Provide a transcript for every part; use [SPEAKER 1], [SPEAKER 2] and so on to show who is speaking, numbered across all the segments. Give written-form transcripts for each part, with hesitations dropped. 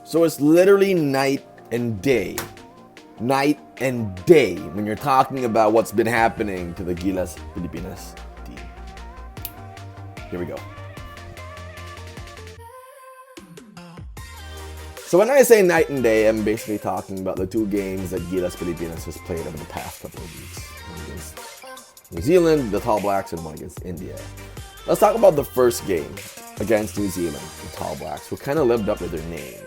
[SPEAKER 1] So it's literally night and day. Night and day when you're talking about what's been happening to the Gilas Pilipinas team. Here we go. So when I say night and day, I'm basically talking about the two games that Gilas Pilipinas has played over the past couple of weeks. One against New Zealand, the Tall Blacks, and one against India. Let's talk about the first game against New Zealand, the Tall Blacks, who kind of lived up to their name.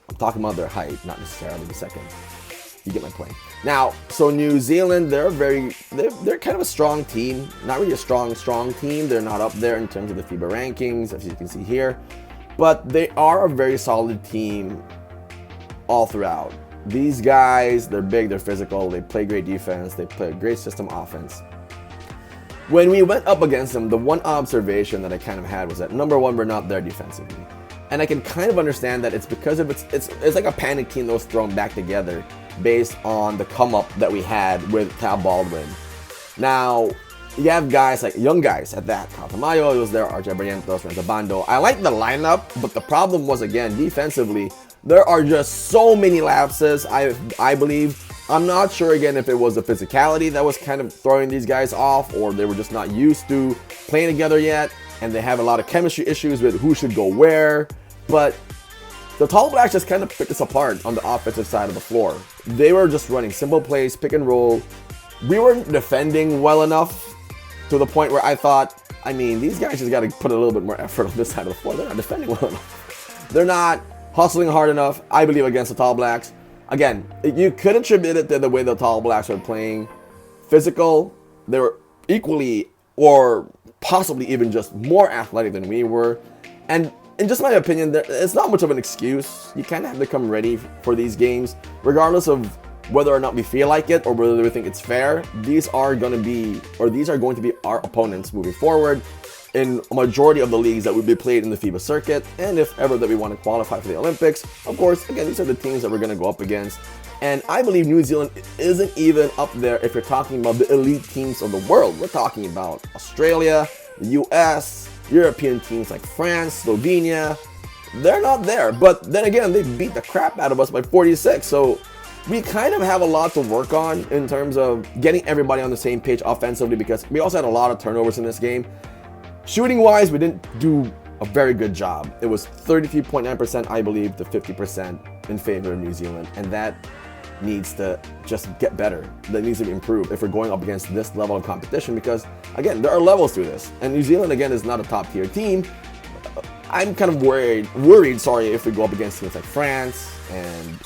[SPEAKER 1] I'm talking about their height, not necessarily the second. You get my point. Now, so New Zealand, they're kind of a strong team. Not really a strong team. They're not up there in terms of the FIBA rankings, as you can see here. But they are a very solid team all throughout. These guys, they're big, they're physical, they play great defense, they play a great system offense. When we went up against them, the one observation that I kind of had was that, number one, we're not there defensively. And I can kind of understand that it's because of it's like a panic team that was thrown back together based on the come up that we had with Tab Baldwin. Now, you have guys like young guys at that. Kyle Tamayo was there, RJ Barrientos, Renzo Bando. I like the lineup, but the problem was, again, defensively, there are just so many lapses, I believe. I'm not sure, again, if it was the physicality that was kind of throwing these guys off, or they were just not used to playing together yet, and they have a lot of chemistry issues with who should go where. But the Tall Blacks just kind of picked us apart on the offensive side of the floor. They were just running simple plays, pick and roll. We weren't defending well enough to the point where I thought, I mean, these guys just got to put a little bit more effort on this side of the floor. They're not defending well enough. They're not hustling hard enough, I believe, against the Tall Blacks. Again, you could attribute it to the way the Tall Blacks were playing. Physical, they were equally or possibly even just more athletic than we were. And in just my opinion, it's not much of an excuse. You kind of have to come ready for these games, regardless of whether or not we feel like it or whether we think it's fair. These are going to be our opponents moving forward in a majority of the leagues that will be played in the FIBA circuit, and if ever that we want to qualify for the Olympics. Of course, again, these are the teams that we're going to go up against. And I believe New Zealand isn't even up there if you're talking about the elite teams of the world. We're talking about Australia, the US, European teams like France, Slovenia. They're not there. But then again, they beat the crap out of us by 46. So we kind of have a lot to work on in terms of getting everybody on the same page offensively, because we also had a lot of turnovers in this game. Shooting wise, we didn't do a very good job. It was 33.9%, I believe, to 50% in favor of New Zealand. And that needs to just get better. That needs to be improved if we're going up against this level of competition, because, again, there are levels to this. And New Zealand, again, is not a top tier team. I'm kind of worried, if we go up against teams like France and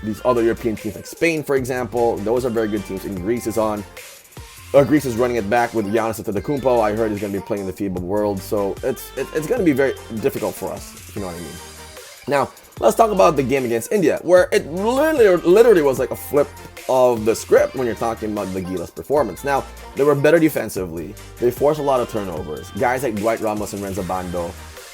[SPEAKER 1] these other European teams like Spain, for example. Those are very good teams. And Greece is on. Greece is running it back with Giannis Antetokounmpo. I heard he's going to be playing in the FIBA World. So it's going to be very difficult for us, if you know what I mean. Now, let's talk about the game against India, where it literally was like a flip of the script when you're talking about the Gilas performance. Now, they were better defensively. They forced a lot of turnovers. Guys like Dwight Ramos and Renzo Bando,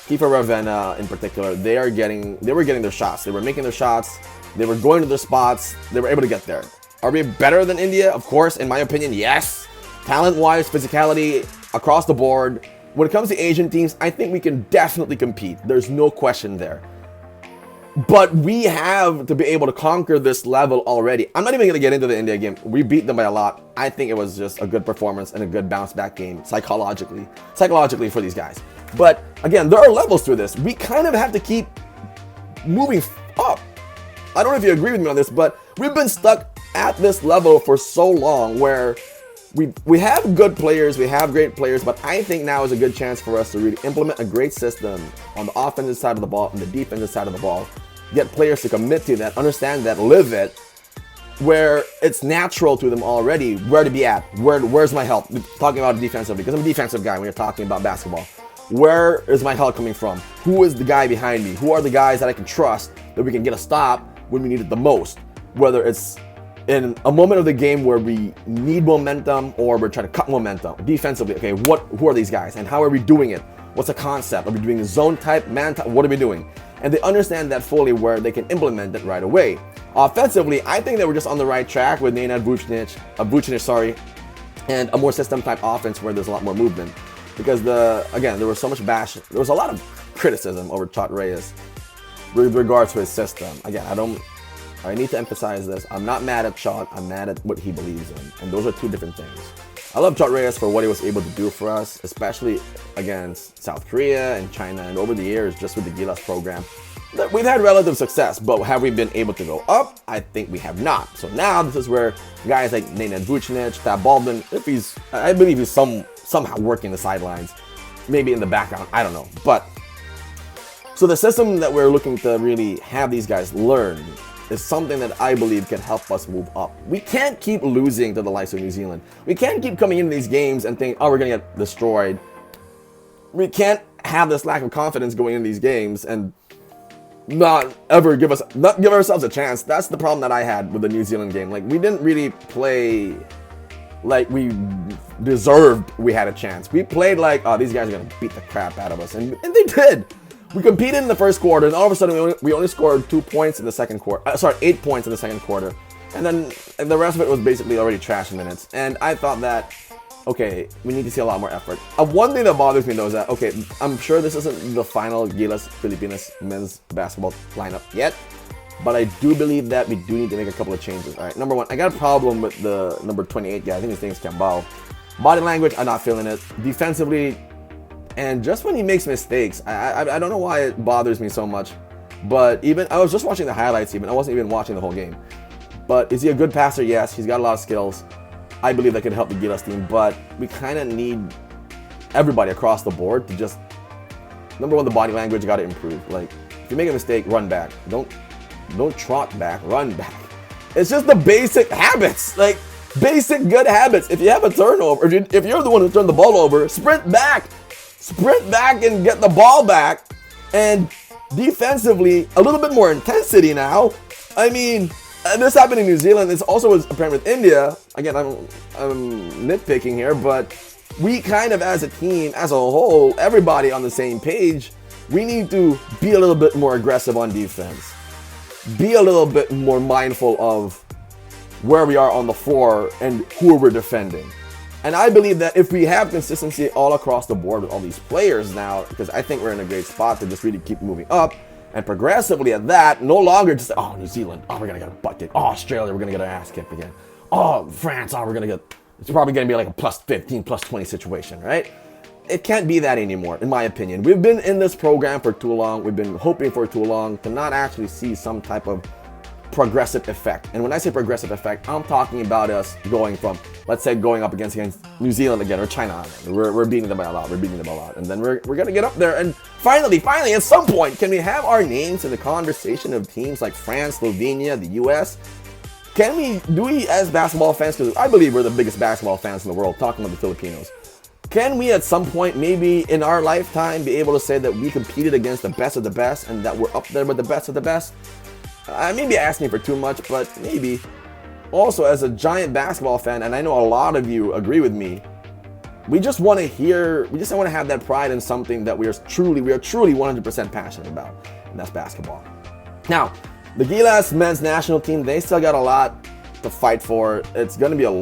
[SPEAKER 1] Kiefer Ravenna in particular, they were getting their shots. They were making their shots. They were going to their spots. They were able to get there. Are we better than India? Of course, in my opinion, yes. Talent-wise, physicality, across the board. When it comes to Asian teams, I think we can definitely compete. There's no question there. But we have to be able to conquer this level already. I'm not even going to get into the India game. We beat them by a lot. I think it was just a good performance and a good bounce-back game psychologically for these guys. But again, there are levels to this. We kind of have to keep moving up. I don't know if you agree with me on this, but we've been stuck at this level for so long where we have good players, we have great players, but I think now is a good chance for us to really implement a great system on the offensive side of the ball and the defensive side of the ball. Get players to commit to that, understand that, live it, where it's natural to them already where to be at. Where's my help? We're talking about defensively, because I'm a defensive guy when you're talking about basketball. Where is my help coming from? Who is the guy behind me? Who are the guys that I can trust that we can get a stop when we need it the most? Whether it's in a moment of the game where we need momentum or we're trying to cut momentum defensively. Okay, who are these guys and how are we doing it? What's the concept? Are we doing zone type, man type? What are we doing? And they understand that fully where they can implement it right away. Offensively, I think they were just on the right track with Nenad Vucinic, and a more system type offense where there's a lot more movement. Because there was so much bash. There was a lot of criticism over Chot Reyes with regards to his system. Again, I need to emphasize this. I'm not mad at Chot. I'm mad at what he believes in. And those are two different things. I love Chot Reyes for what he was able to do for us, especially against South Korea and China, and over the years, just with the Gilas program. We've had relative success, but have we been able to go up? I think we have not. So now this is where guys like Nenad Vucinic, Thad Baldwin, I believe he's somehow working the sidelines, maybe in the background, I don't know. But so the system that we're looking to really have these guys learn is something that I believe can help us move up. We can't keep losing to the likes of New Zealand. We can't keep coming into these games and think, oh, we're gonna get destroyed. We can't have this lack of confidence going into these games and not give ourselves a chance. That's the problem that I had with the New Zealand game. Like, we didn't really play like we deserved we had a chance. We played like, oh, these guys are gonna beat the crap out of us, and they did. We competed in the first quarter, and all of a sudden we only scored 2 points in the second quarter. 8 points in the second quarter, and then the rest of it was basically already trash minutes. And I thought that, okay, we need to see a lot more effort. One thing that bothers me though is that, okay, I'm sure this isn't the final Gilas Pilipinas men's basketball lineup yet, but I do believe that we do need to make a couple of changes. All right, number one, I got a problem with the number 28 guy. I think his name is Kambao. Body language, I'm not feeling it. Defensively, and just when he makes mistakes, I don't know why it bothers me so much. But even, I was just watching the highlights even. I wasn't even watching the whole game. But is he a good passer? Yes, he's got a lot of skills. I believe that could help the Gilas team, but we kind of need everybody across the board to just, number one, the body language got to improve. Like, if you make a mistake, run back. Don't trot back, run back. It's just the basic habits, like basic good habits. If you have a turnover, if you're the one who turned the ball over, sprint back and get the ball back. And defensively, a little bit more intensity now. I mean, this happened in New Zealand. This also was apparent with India. Again, I'm nitpicking here, but we kind of, as a team, as a whole, everybody on the same page, we need to be a little bit more aggressive on defense. Be a little bit more mindful of where we are on the floor and who we're defending. And I believe that if we have consistency all across the board with all these players now, because I think we're in a great spot to just really keep moving up, and progressively at that, no longer just, oh, New Zealand, oh, we're going to get a butt kick. Oh, Australia, we're going to get our ass kicked again. Oh, France, oh, it's probably going to be like a plus 15, plus 20 situation, right? It can't be that anymore, in my opinion. We've been in this program for too long. We've been hoping for too long to not actually see some type of progressive effect. And when I say progressive effect, I'm talking about us going from, let's say, going up against New Zealand again, or China. We're beating them a lot. We're beating them a lot. And then we're going to get up there. And finally, at some point, can we have our names in the conversation of teams like France, Slovenia, the US? Do we, as basketball fans, because I believe we're the biggest basketball fans in the world, talking about the Filipinos, can we at some point, maybe in our lifetime, be able to say that we competed against the best of the best and that we're up there with the best of the best? I may be asking for too much, but maybe. Also, as a giant basketball fan, and I know a lot of you agree with me, we just want to have that pride in something that we are truly 100% passionate about, and that's basketball. Now, the Gilas men's national team, they still got a lot to fight for. It's going to be a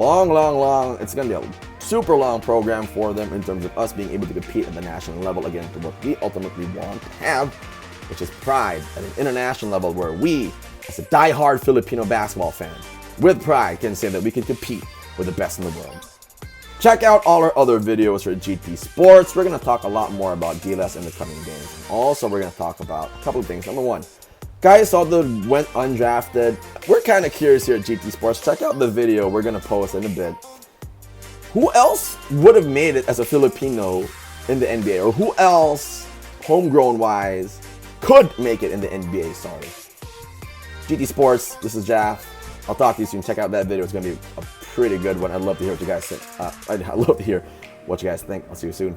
[SPEAKER 1] it's going to be a super long program for them in terms of us being able to compete at the national level again to what we ultimately want to have, which is pride at an international level, where we, as a die-hard Filipino basketball fan, with pride can say that we can compete with the best in the world. Check out all our other videos for GT Sports. We're going to talk a lot more about Gilas in the coming games. And also, we're going to talk about a couple of things. Number one, guys that went undrafted. We're kind of curious here at GT Sports. Check out the video we're going to post in a bit. Who else would have made it as a Filipino in the NBA? Or who else, homegrown-wise, could make it in the NBA, sorry. GT Sports, this is Jaff. I'll talk to you soon. Check out that video. It's going to be a pretty good one. I'd love to hear what you guys think. I'd love to hear what you guys think. I'll see you soon.